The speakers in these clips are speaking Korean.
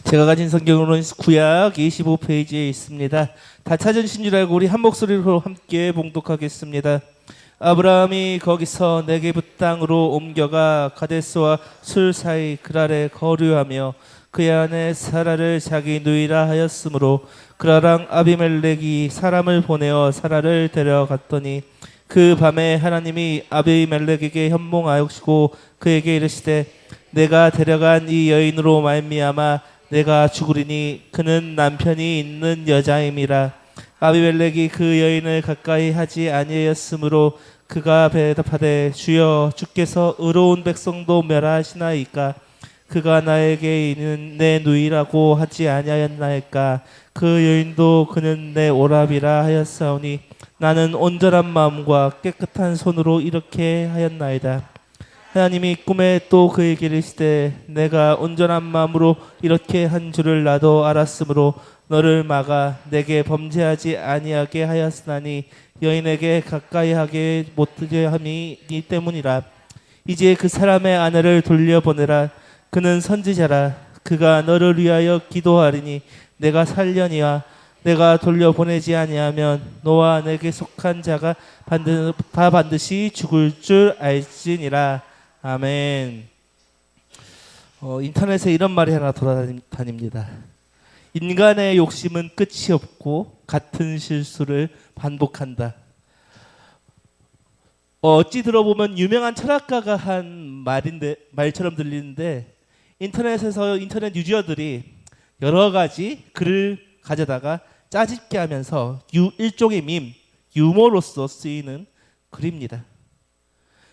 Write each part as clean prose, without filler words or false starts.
제가 가진 성경으로는 구약 25페이지에 있습니다. 다 찾으신 줄 알고 우리 한 목소리로 함께 봉독하겠습니다. 아브라함이 거기서 네게브 땅으로 옮겨가 가데스와 술 사이 그랄에 거류하며 그의 아내 사라를 자기 누이라 하였으므로 그라랑 아비멜렉이 사람을 보내어 사라를 데려갔더니 그 밤에 하나님이 아비멜렉에게 현몽하시고 그에게 이르시되 내가 데려간 이 여인으로 말미암아 내가 죽으리니 그는 남편이 있는 여자임이라. 아비멜렉이 그 여인을 가까이 하지 아니하였으므로 그가 대답하되 주여 주께서 의로운 백성도 멸하시나이까. 그가 나에게 이는 내 누이라고 하지 아니하였나이까. 그 여인도 그는 내 오랍이라 하였사오니 나는 온전한 마음과 깨끗한 손으로 이렇게 하였나이다. 하나님이 꿈에 또 그에게 이르시되 내가 온전한 마음으로 이렇게 한 줄을 나도 알았으므로 너를 막아 내게 범죄하지 아니하게 하였으나니 여인에게 가까이 하게 못하게 함이 니 때문이라. 이제 그 사람의 아내를 돌려보내라. 그는 선지자라. 그가 너를 위하여 기도하리니 내가 살려니와 내가 돌려보내지 아니하면 너와 내게 속한 자가 반드시 죽을 줄 알지니라. 아멘. 인터넷에 이런 말이 하나 돌아다닙니다. 인간의 욕심은 끝이 없고 같은 실수를 반복한다. 어찌 들어보면 유명한 철학가가 한 말처럼 들리는데 인터넷에서 인터넷 유저들이 여러 가지 글을 가져다가 짜집게 하면서 일종의 유머로서 쓰이는 글입니다.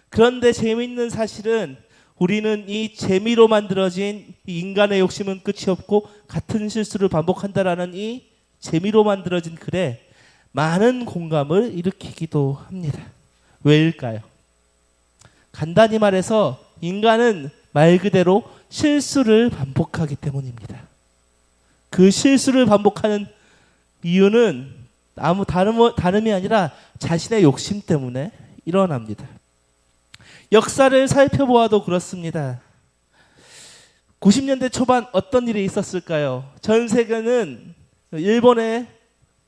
그런데 재미있는 사실은 우리는 이 재미로 만들어진 인간의 욕심은 끝이 없고 같은 실수를 반복한다라는 이 재미로 만들어진 글에 많은 공감을 일으키기도 합니다. 왜일까요? 간단히 말해서 인간은 말 그대로 실수를 반복하기 때문입니다. 그 실수를 반복하는 이유는 다름이 아니라 자신의 욕심 때문에 일어납니다. 역사를 살펴보아도 그렇습니다. 90년대 초반 어떤 일이 있었을까요? 전 세계는 일본의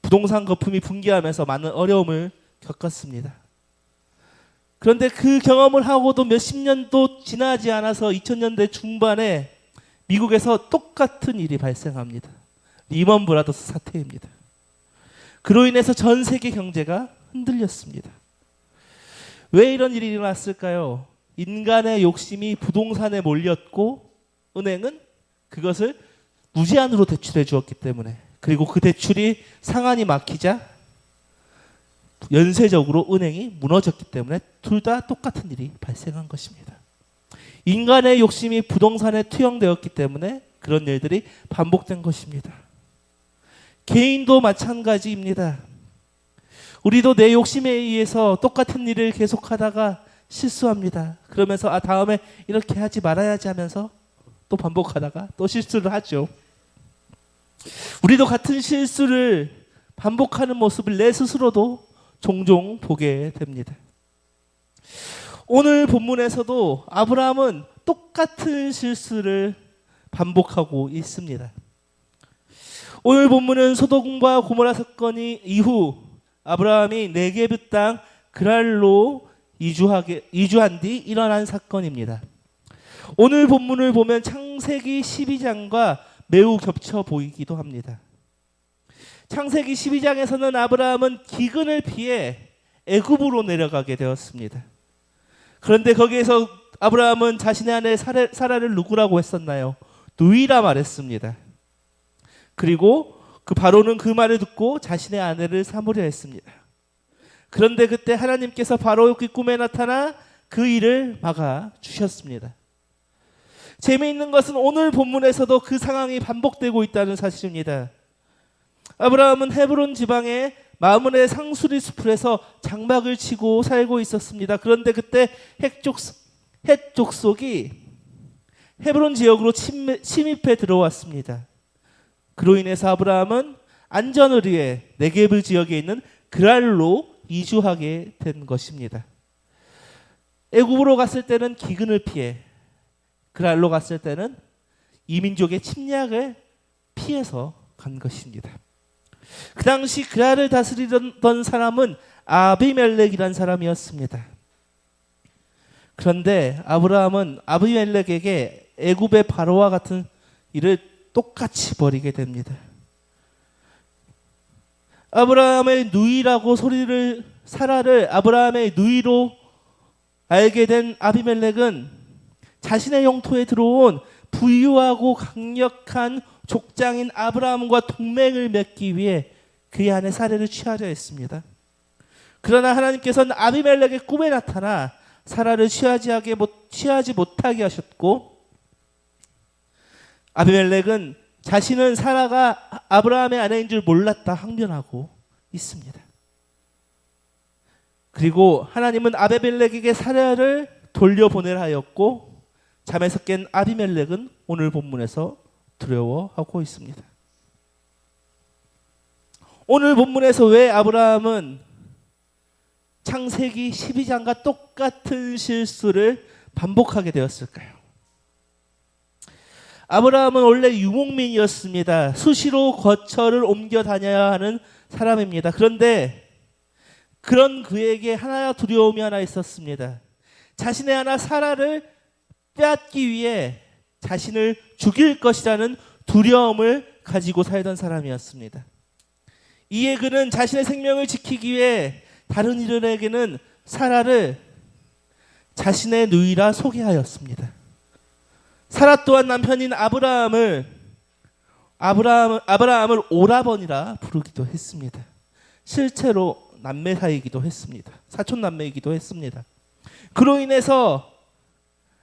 부동산 거품이 붕괴하면서 많은 어려움을 겪었습니다. 그런데 그 경험을 하고도 몇십 년도 지나지 않아서 2000년대 중반에 미국에서 똑같은 일이 발생합니다. 리먼 브라더스 사태입니다. 그로 인해서 전 세계 경제가 흔들렸습니다. 왜 이런 일이 일어났을까요? 인간의 욕심이 부동산에 몰렸고 은행은 그것을 무제한으로 대출해 주었기 때문에, 그리고 그 대출이 상한이 막히자 연쇄적으로 은행이 무너졌기 때문에 둘 다 똑같은 일이 발생한 것입니다. 인간의 욕심이 부동산에 투영되었기 때문에 그런 일들이 반복된 것입니다. 개인도 마찬가지입니다. 우리도 내 욕심에 의해서 똑같은 일을 계속하다가 실수합니다. 그러면서 다음에 이렇게 하지 말아야지 하면서 또 반복하다가 또 실수를 하죠. 우리도 같은 실수를 반복하는 모습을 내 스스로도 종종 보게 됩니다. 오늘 본문에서도 아브라함은 똑같은 실수를 반복하고 있습니다. 오늘 본문은 소돔과 고모라 사건이 이후 아브라함이 네게브 땅 그랄로 이주한 뒤 일어난 사건입니다. 오늘 본문을 보면 창세기 12장과 매우 겹쳐 보이기도 합니다. 창세기 12장에서는 아브라함은 기근을 피해 애굽으로 내려가게 되었습니다. 그런데 거기에서 아브라함은 자신의 아내 사라를 누구라고 했었나요? 누이라 말했습니다. 그리고 그 바로는 그 말을 듣고 자신의 아내를 삼으려 했습니다. 그런데 그때 하나님께서 바로의 꿈에 나타나 그 일을 막아 주셨습니다. 재미있는 것은 오늘 본문에서도 그 상황이 반복되고 있다는 사실입니다. 아브라함은 헤브론 지방의 마므네 상수리 숲에서 장막을 치고 살고 있었습니다. 그런데 그때 헷 족속이 헤브론 지역으로 침입해 들어왔습니다. 그로 인해서 아브라함은 안전을 위해 네게브 지역에 있는 그랄로 이주하게 된 것입니다. 애굽으로 갔을 때는 기근을 피해, 그랄로 갔을 때는 이민족의 침략을 피해서 간 것입니다. 그 당시 그라를 다스리던 사람은 아비멜렉이라는 사람이었습니다. 그런데 아브라함은 아비멜렉에게 애굽의 바로와 같은 일을 똑같이 벌이게 됩니다. 아브라함의 누이라고 사라를 아브라함의 누이로 알게 된 아비멜렉은 자신의 영토에 들어온 부유하고 강력한 족장인 아브라함과 동맹을 맺기 위해 그의 아내 사라를 취하려 했습니다. 그러나 하나님께서는 아비멜렉의 꿈에 나타나 사라를 취하지 못하게 하셨고, 아비멜렉은 자신은 사라가 아브라함의 아내인 줄 몰랐다 항변하고 있습니다. 그리고 하나님은 아비멜렉에게 사라를 돌려보내라 하였고, 잠에서 깬 아비멜렉은 오늘 본문에서 두려워하고 있습니다. 오늘 본문에서 왜 아브라함은 창세기 12장과 똑같은 실수를 반복하게 되었을까요? 아브라함은 원래 유목민이었습니다. 수시로 거처를 옮겨 다녀야 하는 사람입니다. 그런데 그런 그에게 하나 두려움이 하나 있었습니다. 자신의 아내 사라를 빼앗기 위해 자신을 죽일 것이라는 두려움을 가지고 살던 사람이었습니다. 이에 그는 자신의 생명을 지키기 위해 다른 이들에게는 사라를 자신의 누이라 소개하였습니다. 사라 또한 남편인 아브라함을 오라버니라 부르기도 했습니다. 실제로 남매 사이이기도 했습니다. 사촌 남매이기도 했습니다. 그로 인해서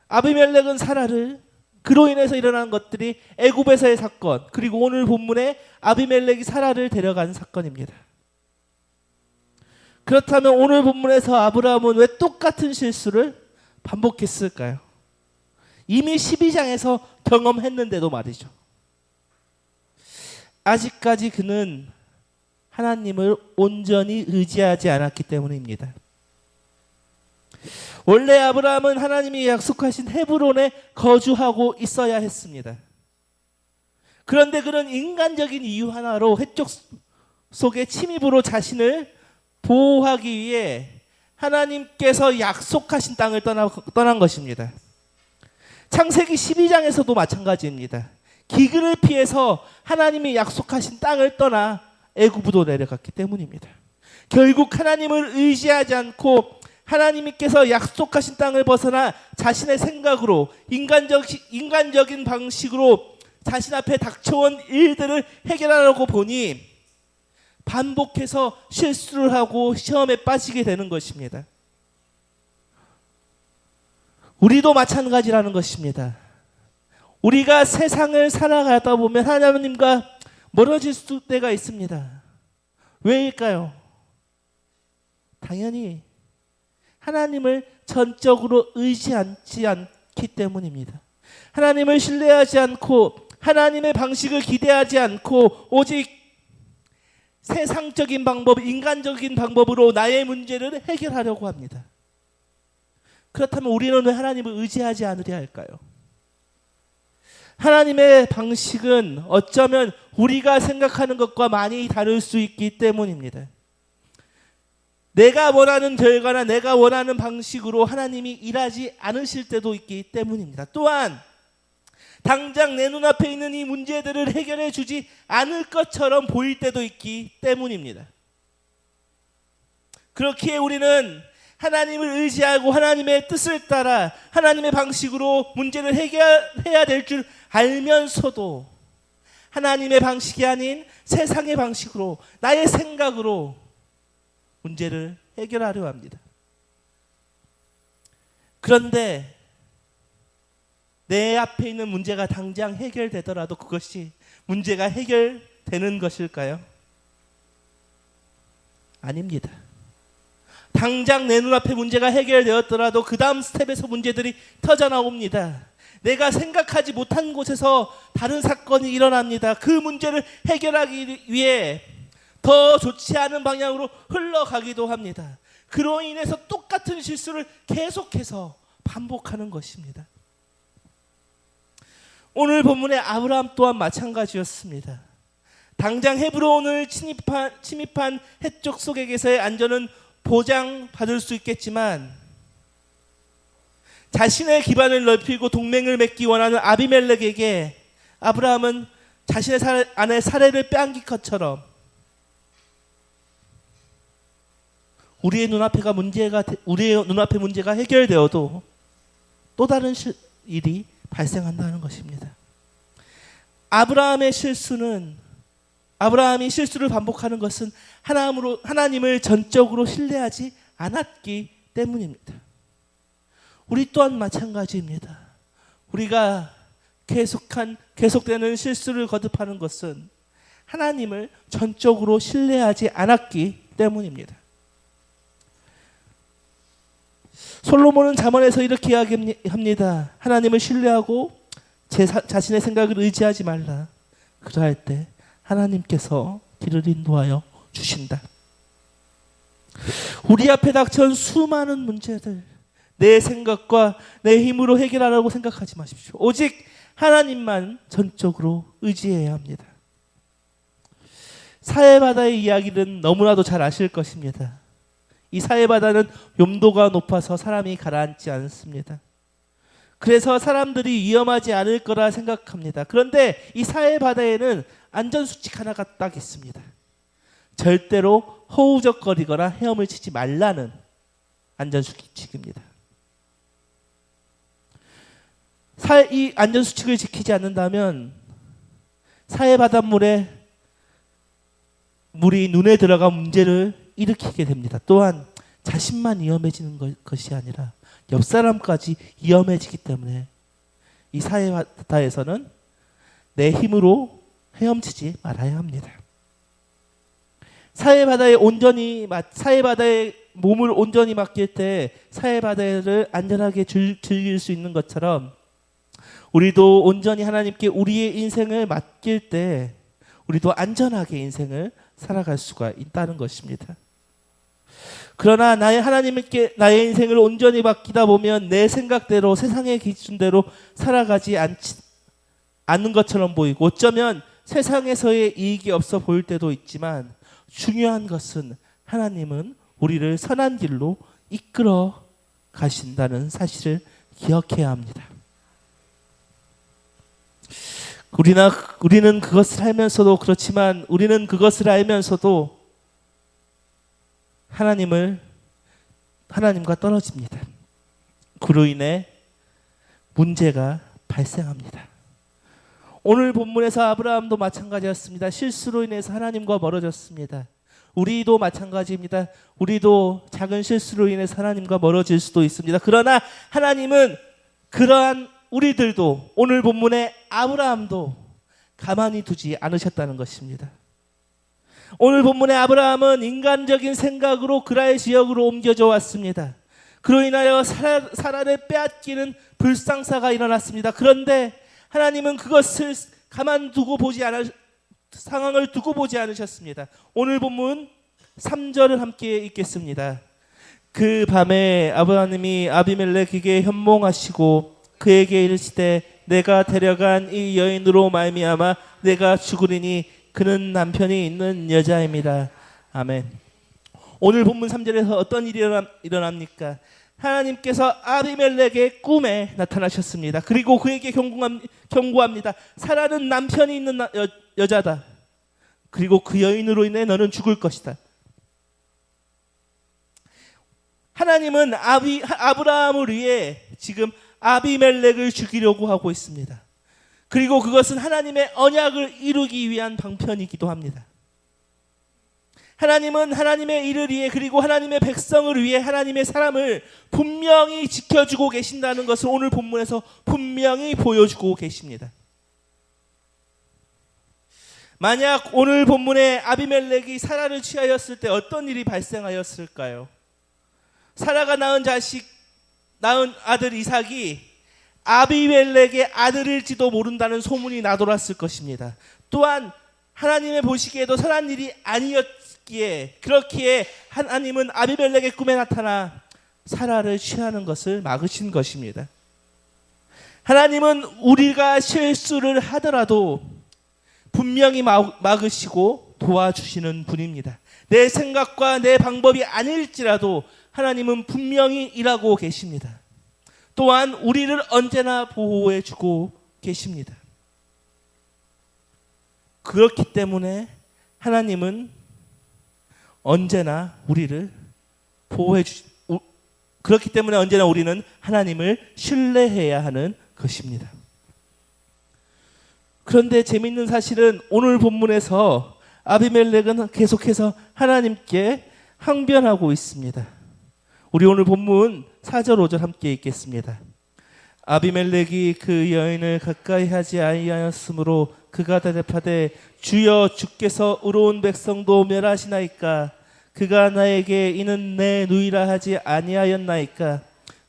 아비멜렉은 사라를, 그로 인해서 일어난 것들이 애굽에서의 사건, 그리고 오늘 본문에 아비멜렉이 사라를 데려간 사건입니다. 그렇다면 오늘 본문에서 아브라함은 왜 똑같은 실수를 반복했을까요? 이미 12장에서 경험했는데도 말이죠. 아직까지 그는 하나님을 온전히 의지하지 않았기 때문입니다. 원래 아브라함은 하나님이 약속하신 헤브론에 거주하고 있어야 했습니다. 그런데 그는 인간적인 이유 하나로 해쪽 속의 침입으로 자신을 보호하기 위해 하나님께서 약속하신 땅을 떠난 것입니다. 창세기 12장에서도 마찬가지입니다. 기근을 피해서 하나님이 약속하신 땅을 떠나 애굽으로 내려갔기 때문입니다. 결국 하나님을 의지하지 않고 하나님께서 약속하신 땅을 벗어나 자신의 생각으로 인간적인 방식으로 자신 앞에 닥쳐온 일들을 해결하려고 보니 반복해서 실수를 하고 시험에 빠지게 되는 것입니다. 우리도 마찬가지라는 것입니다. 우리가 세상을 살아가다 보면 하나님과 멀어질 때가 있습니다. 왜일까요? 당연히 하나님을 전적으로 의지하지 않기 때문입니다. 하나님을 신뢰하지 않고 하나님의 방식을 기대하지 않고 오직 세상적인 방법, 인간적인 방법으로 나의 문제를 해결하려고 합니다. 그렇다면 우리는 왜 하나님을 의지하지 않으려 할까요? 하나님의 방식은 어쩌면 우리가 생각하는 것과 많이 다를 수 있기 때문입니다. 내가 원하는 결과나 내가 원하는 방식으로 하나님이 일하지 않으실 때도 있기 때문입니다. 또한 당장 내 눈앞에 있는 이 문제들을 해결해 주지 않을 것처럼 보일 때도 있기 때문입니다. 그렇기에 우리는 하나님을 의지하고 하나님의 뜻을 따라 하나님의 방식으로 문제를 해결해야 될 줄 알면서도 하나님의 방식이 아닌 세상의 방식으로 나의 생각으로 문제를 해결하려 합니다. 그런데 내 앞에 있는 문제가 당장 해결되더라도 그것이 문제가 해결되는 것일까요? 아닙니다. 당장 내 눈앞에 문제가 해결되었더라도 그 다음 스텝에서 문제들이 터져나옵니다. 내가 생각하지 못한 곳에서 다른 사건이 일어납니다. 그 문제를 해결하기 위해 더 좋지 않은 방향으로 흘러가기도 합니다. 그로 인해서 똑같은 실수를 계속해서 반복하는 것입니다. 오늘 본문의 아브라함 또한 마찬가지였습니다. 당장 헤브론을 침입한 해적 속에게서의 안전은 보장받을 수 있겠지만 자신의 기반을 넓히고 동맹을 맺기 원하는 아비멜렉에게 아브라함은 자신의 아내 사레를 빼앗긴 것처럼 우리의 눈앞에 문제가 해결되어도 또 다른 일이 발생한다는 것입니다. 아브라함이 실수를 반복하는 것은 하나님을 전적으로 신뢰하지 않았기 때문입니다. 우리 또한 마찬가지입니다. 우리가 계속되는 실수를 거듭하는 것은 하나님을 전적으로 신뢰하지 않았기 때문입니다. 솔로몬은 잠언에서 이렇게 이야기합니다. 하나님을 신뢰하고 자신의 생각을 의지하지 말라. 그러할 때 하나님께서 길을 인도하여 주신다. 우리 앞에 닥쳐온 수많은 문제들, 내 생각과 내 힘으로 해결하라고 생각하지 마십시오. 오직 하나님만 전적으로 의지해야 합니다. 사해바다의 이야기는 너무나도 잘 아실 것입니다. 이 사해바다는 염도가 높아서 사람이 가라앉지 않습니다. 그래서 사람들이 위험하지 않을 거라 생각합니다. 그런데 이 사해바다에는 안전수칙 하나가 딱 있습니다. 절대로 허우적거리거나 헤엄을 치지 말라는 안전수칙입니다. 이 안전수칙을 지키지 않는다면 사해바닷물에 물이 눈에 들어가 문제를 일으키게 됩니다. 또한 자신만 위험해지는 것이 아니라 옆 사람까지 위험해지기 때문에 이 사해바다에서는 내 힘으로 헤엄치지 말아야 합니다. 사해바다에 몸을 온전히 맡길 때 사해바다를 안전하게 즐길 수 있는 것처럼 우리도 온전히 하나님께 우리의 인생을 맡길 때 우리도 안전하게 인생을 살아갈 수가 있다는 것입니다. 그러나 하나님께 나의 인생을 온전히 맡기다 보면 내 생각대로 세상의 기준대로 살아가지 않는 것처럼 보이고 어쩌면 세상에서의 이익이 없어 보일 때도 있지만 중요한 것은 하나님은 우리를 선한 길로 이끌어 가신다는 사실을 기억해야 합니다. 우리는 그것을 알면서도 그렇지만 우리는 그것을 알면서도 하나님과 떨어집니다. 그로 인해 문제가 발생합니다. 오늘 본문에서 아브라함도 마찬가지였습니다. 실수로 인해서 하나님과 멀어졌습니다. 우리도 마찬가지입니다. 우리도 작은 실수로 인해서 하나님과 멀어질 수도 있습니다. 그러나 하나님은 그러한 우리들도 오늘 본문의 아브라함도 가만히 두지 않으셨다는 것입니다. 오늘 본문의 아브라함은 인간적인 생각으로 그라의 지역으로 옮겨져 왔습니다. 그로 인하여 사라를 빼앗기는 불상사가 일어났습니다. 그런데 하나님은 그것을 상황을 두고 보지 않으셨습니다. 오늘 본문 3절을 함께 읽겠습니다. 그 밤에 아브라함이 아비멜렉에게 현몽하시고 그에게 이르시되 내가 데려간 이 여인으로 말미암아 내가 죽으리니 그는 남편이 있는 여자입니다. 아멘. 오늘 본문 3절에서 어떤 일이 일어납니까? 하나님께서 아비멜렉의 꿈에 나타나셨습니다. 그리고 그에게 경고합니다. 사라는 남편이 있는 여자다. 그리고 그 여인으로 인해 너는 죽을 것이다. 하나님은 아브라함을 위해 지금 아비멜렉을 죽이려고 하고 있습니다. 그리고 그것은 하나님의 언약을 이루기 위한 방편이기도 합니다. 하나님은 하나님의 일을 위해 그리고 하나님의 백성을 위해 하나님의 사람을 분명히 지켜주고 계신다는 것을 오늘 본문에서 분명히 보여주고 계십니다. 만약 오늘 본문에 아비멜렉이 사라를 취하였을 때 어떤 일이 발생하였을까요? 사라가 낳은 아들 이삭이 아비멜렉의 아들일지도 모른다는 소문이 나돌았을 것입니다. 또한 하나님의 보시기에도 선한 일이 아니었기에 그렇기에 하나님은 아비멜렉의 꿈에 나타나 사라를 취하는 것을 막으신 것입니다. 하나님은 우리가 실수를 하더라도 분명히 막으시고 도와주시는 분입니다. 내 생각과 내 방법이 아닐지라도 하나님은 분명히 일하고 계십니다. 또한 우리를 언제나 보호해 주고 계십니다. 그렇기 때문에 하나님은 언제나 우리를 그렇기 때문에 언제나 우리는 하나님을 신뢰해야 하는 것입니다. 그런데 재미있는 사실은 오늘 본문에서 아비멜렉은 계속해서 하나님께 항변하고 있습니다. 우리 오늘 본문 4절 5절 함께 읽겠습니다. 아비멜렉이 그 여인을 가까이 하지 아니하였으므로 그가 대답하되 주여 주께서 의로운 백성도 멸하시나이까 그가 나에게 이는 내 누이라 하지 아니하였나이까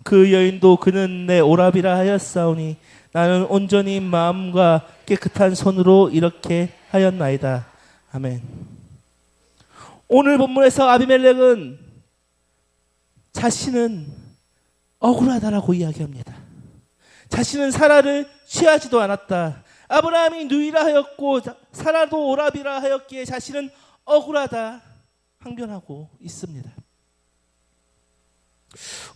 그 여인도 그는 내 오라비라 하였사오니 나는 온전히 마음과 깨끗한 손으로 이렇게 하였나이다. 아멘. 오늘 본문에서 아비멜렉은 자신은 억울하다라고 이야기합니다. 자신은 사라를 취하지도 않았다. 아브라함이 누이라 하였고 사라도 오라비라 하였기에 자신은 억울하다 항변하고 있습니다.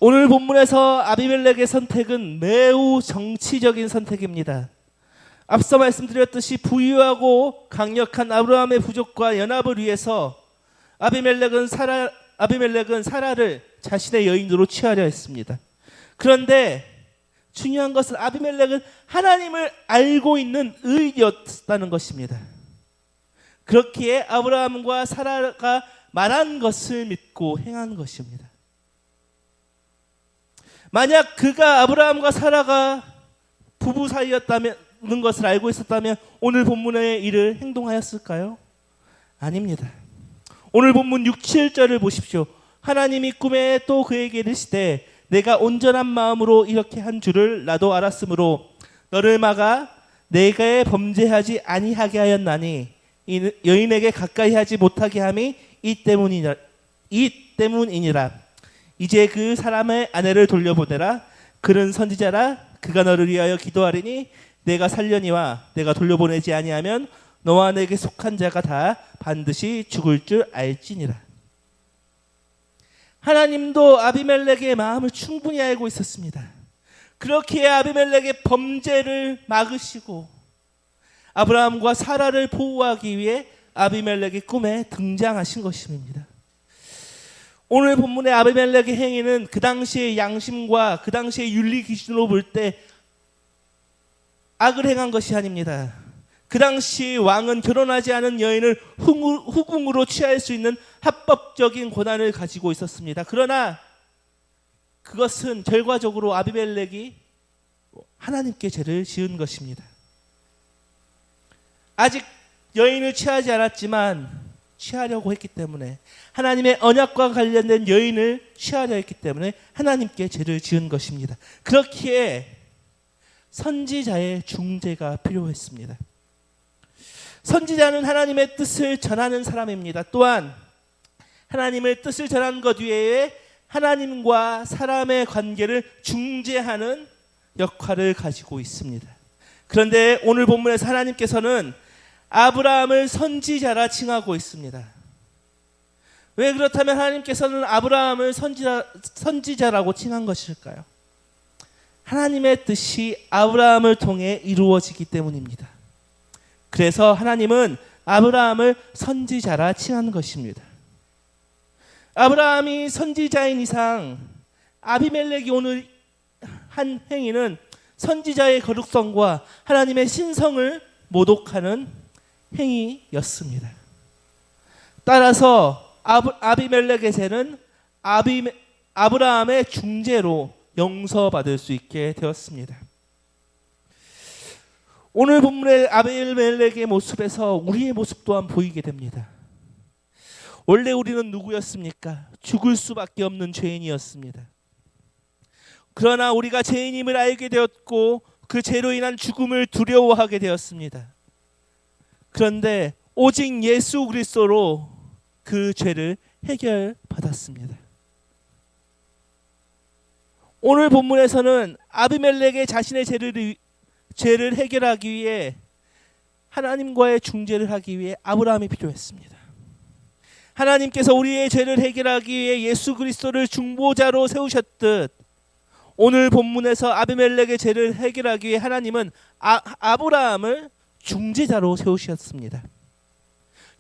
오늘 본문에서 아비멜렉의 선택은 매우 정치적인 선택입니다. 앞서 말씀드렸듯이 부유하고 강력한 아브라함의 부족과 연합을 위해서 아비멜렉은 사라를 자신의 여인으로 취하려 했습니다. 그런데 중요한 것은 아비멜렉은 하나님을 알고 있는 의인이었다는 것입니다. 그렇기에 아브라함과 사라가 말한 것을 믿고 행한 것입니다. 만약 그가 아브라함과 사라가 부부 사이였다는 것을 알고 있었다면 오늘 본문의 일을 행동하였을까요? 아닙니다. 오늘 본문 6, 7절을 보십시오. 하나님이 꿈에 또 그에게 이르시되 내가 온전한 마음으로 이렇게 한 줄을 나도 알았으므로 너를 막아 내게 범죄하지 아니하게 하였나니 이 여인에게 가까이 하지 못하게 함이 이 때문이니라. 이제 그 사람의 아내를 돌려보내라. 그는 선지자라. 그가 너를 위하여 기도하리니 내가 살려니와 내가 돌려보내지 아니하면 너와 내게 속한 자가 다 반드시 죽을 줄 알지니라. 하나님도 아비멜렉의 마음을 충분히 알고 있었습니다. 그렇기에 아비멜렉의 범죄를 막으시고 아브라함과 사라를 보호하기 위해 아비멜렉의 꿈에 등장하신 것입니다. 오늘 본문의 아비멜렉의 행위는 그 당시의 양심과 그 당시의 윤리 기준으로 볼 때 악을 행한 것이 아닙니다. 그 당시 왕은 결혼하지 않은 여인을 후궁으로 취할 수 있는 합법적인 권한을 가지고 있었습니다. 그러나 그것은 결과적으로 아비멜렉이 하나님께 죄를 지은 것입니다. 아직 여인을 취하지 않았지만 취하려고 했기 때문에 하나님의 언약과 관련된 여인을 취하려 했기 때문에 하나님께 죄를 지은 것입니다. 그렇기에 선지자의 중재가 필요했습니다. 선지자는 하나님의 뜻을 전하는 사람입니다. 또한 하나님의 뜻을 전하는 것 외에 하나님과 사람의 관계를 중재하는 역할을 가지고 있습니다. 그런데 오늘 본문에서 하나님께서는 아브라함을 선지자라 칭하고 있습니다. 왜 그렇다면 하나님께서는 아브라함을 선지자라고 칭한 것일까요? 하나님의 뜻이 아브라함을 통해 이루어지기 때문입니다. 그래서 하나님은 아브라함을 선지자라 칭한 것입니다. 아브라함이 선지자인 이상 아비멜렉이 오늘 한 행위는 선지자의 거룩성과 하나님의 신성을 모독하는 행위였습니다. 따라서 아비멜렉의 죄는 아브라함의 중재로 용서받을 수 있게 되었습니다. 오늘 본문의 아비멜렉의 모습에서 우리의 모습 또한 보이게 됩니다. 원래 우리는 누구였습니까? 죽을 수밖에 없는 죄인이었습니다. 그러나 우리가 죄인임을 알게 되었고 그 죄로 인한 죽음을 두려워하게 되었습니다. 그런데 오직 예수 그리스도로 그 죄를 해결받았습니다. 오늘 본문에서는 아비멜렉의 자신의 죄를 해결하기 위해 하나님과의 중재를 하기 위해 아브라함이 필요했습니다. 하나님께서 우리의 죄를 해결하기 위해 예수 그리스도를 중보자로 세우셨듯 오늘 본문에서 아비멜렉의 죄를 해결하기 위해 하나님은 아브라함을 중재자로 세우셨습니다.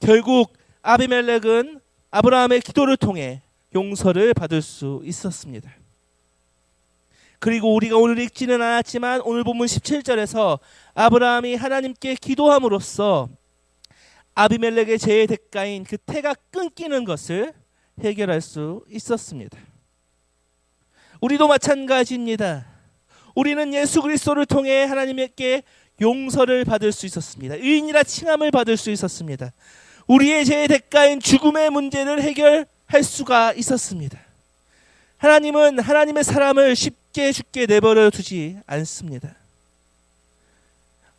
결국 아비멜렉은 아브라함의 기도를 통해 용서를 받을 수 있었습니다. 그리고 우리가 오늘 읽지는 않았지만 오늘 본문 17절에서 아브라함이 하나님께 기도함으로써 아비멜렉의 죄의 대가인 그 태가 끊기는 것을 해결할 수 있었습니다. 우리도 마찬가지입니다. 우리는 예수 그리스도를 통해 하나님께 용서를 받을 수 있었습니다. 의인이라 칭함을 받을 수 있었습니다. 우리의 죄의 대가인 죽음의 문제를 해결할 수가 있었습니다. 하나님은 하나님의 사람을 쉽게 죽게 내버려 두지 않습니다.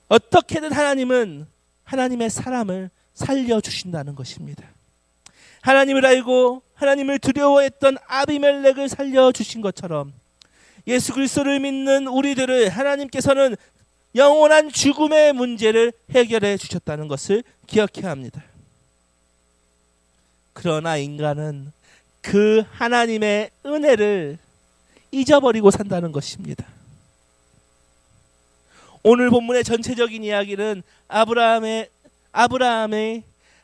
어떻게든 하나님은 하나님의 사람을 살려주신다는 것입니다. 하나님을 알고 하나님을 두려워했던 아비멜렉을 살려주신 것처럼 예수 그리스도를 믿는 우리들을 하나님께서는 영원한 죽음의 문제를 해결해 주셨다는 것을 기억해야 합니다. 그러나 인간은 그 하나님의 은혜를 잊어버리고 산다는 것입니다. 오늘 본문의 전체적인 이야기는 아브라함의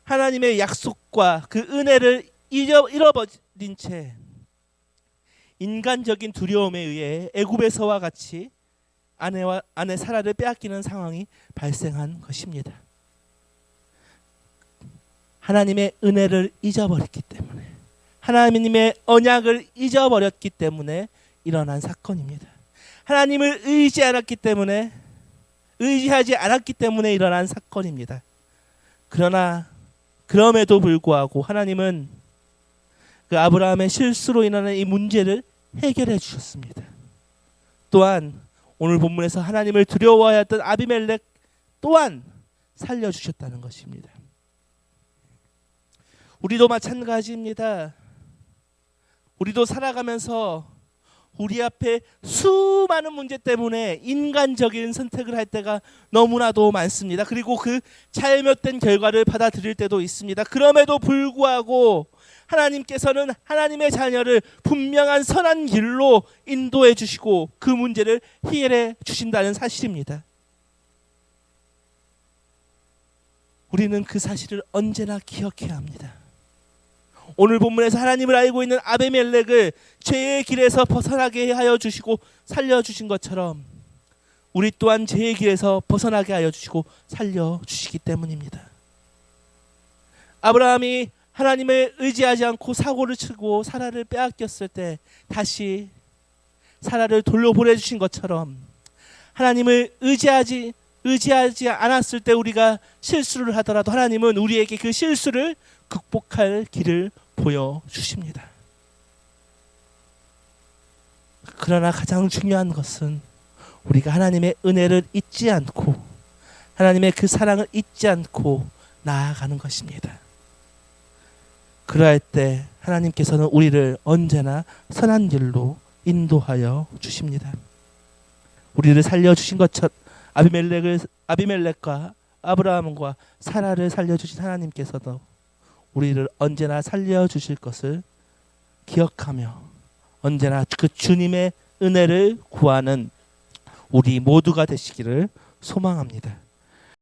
하나님의 약속과 그 은혜를 잃어버린 채 인간적인 두려움에 의해 애굽에서와 같이 아내 사라를 빼앗기는 상황이 발생한 것입니다. 하나님의 은혜를 잊어버렸기 때문에, 하나님의 언약을 잊어버렸기 때문에 일어난 사건입니다. 하나님을 의지하지 않았기 때문에 일어난 사건입니다. 그럼에도 불구하고 하나님은 그 아브라함의 실수로 인하는 이 문제를 해결해 주셨습니다. 또한 오늘 본문에서 하나님을 두려워하였던 아비멜렉 또한 살려주셨다는 것입니다. 우리도 마찬가지입니다. 우리도 살아가면서 우리 앞에 수많은 문제 때문에 인간적인 선택을 할 때가 너무나도 많습니다. 그리고 그 잘못된 결과를 받아들일 때도 있습니다. 그럼에도 불구하고 하나님께서는 하나님의 자녀를 분명한 선한 길로 인도해 주시고 그 문제를 해결해 주신다는 사실입니다. 우리는 그 사실을 언제나 기억해야 합니다. 오늘 본문에서 하나님을 알고 있는 아비멜렉을 죄의 길에서 벗어나게 하여 주시고 살려주신 것처럼 우리 또한 죄의 길에서 벗어나게 하여 주시고 살려주시기 때문입니다. 아브라함이 하나님을 의지하지 않고 사고를 치고 사라를 빼앗겼을 때 다시 사라를 돌려보내주신 것처럼 하나님을 의지하지 않았을 때 우리가 실수를 하더라도 하나님은 우리에게 그 실수를 극복할 길을 보여주십니다. 그러나 가장 중요한 것은 우리가 하나님의 은혜를 잊지 않고 하나님의 그 사랑을 잊지 않고 나아가는 것입니다. 그럴 때 하나님께서는 우리를 언제나 선한 길로 인도하여 주십니다. 우리를 살려주신 것처럼 아비멜렉과 아브라함과 사라를 살려주신 하나님께서도 우리를 언제나 살려주실 것을 기억하며 언제나 그 주님의 은혜를 구하는 우리 모두가 되시기를 소망합니다.